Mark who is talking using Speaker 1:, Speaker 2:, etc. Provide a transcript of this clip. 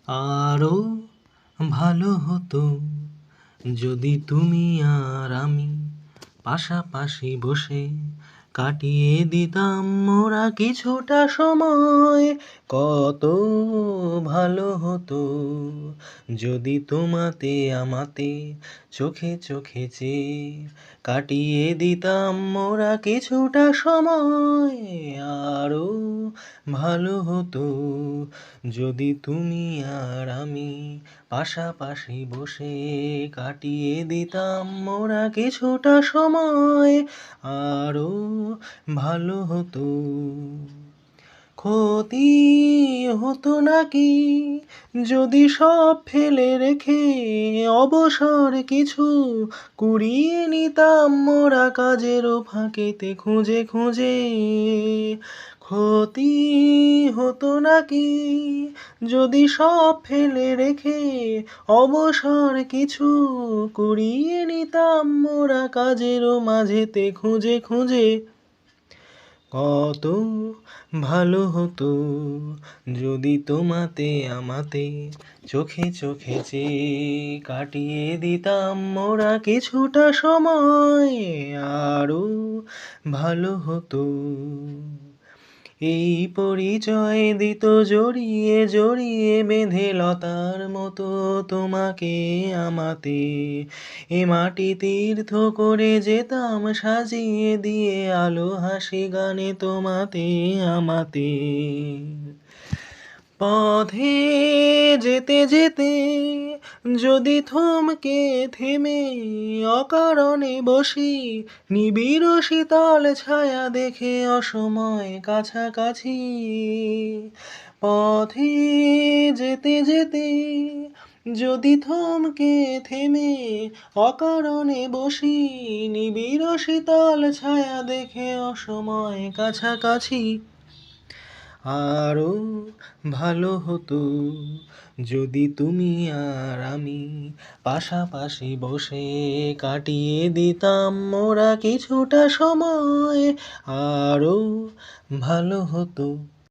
Speaker 1: আরো ভালো হতো যদি তুমি আর আমি পাশাপাশি বসে কাটিয়ে দিতাম মোরা কিছুটা সময়। কত ভালো হতো যদি তোমাতে আমাতে চোখে চোখে চেয়ে কাটিয়ে দিতাম মোরা কিছুটা সময়। আরো ভালো হতো যদি তুমি আর আমি পাশাপাশি বসে কাটিয়ে দিতাম মোরা কিছুটা সময়। আরো ভালো হতো। ক্ষতি হতো নাকি যদি সব ফেলে রেখে অবসর কিছু কুড়িয়ে নিতাম মোরা কাজেরও ফাঁকেতে খুঁজে খুঁজে। ক্ষতি হতো নাকি যদি সব ফেলে রেখে অবসর কিছু কুড়িয়ে নিতাম মোরা কাজেরও মাঝেতে খুঁজে খুঁজে। কত ভালো হতো যদি তোমাতে আমাতে চোখে চোখে চেয়ে কাটিয়ে দিতাম মোরা কিছুটা সময়। আরো ভালো হতো। এই পরিচয় দিত জড়িয়ে জড়িয়ে বেঁধে লতার মতো তোমাকে আমাতে। এ মাটি তীর্থ করে যেতাম সাজিয়ে দিয়ে আলো হাসি গানে তোমাতে আমাতে। পথে যেতে যেতে যদি থমকে থেমে অকারণে বসি নিবিড় শীতল ছায়া দেখে অসময় কাছাকাছি। পথে যেতে যেতে যদি থমকে থেমে অকারণে বসি নিবিড় শীতল ছায়া দেখে অসময় কাছাকাছি। আরো ভালো হতো যদি তুমি আর আমি পাশাপাশি বসে কাটিয়ে দিতাম মোরা কিছুটা সময়। আরো ভালো হতো।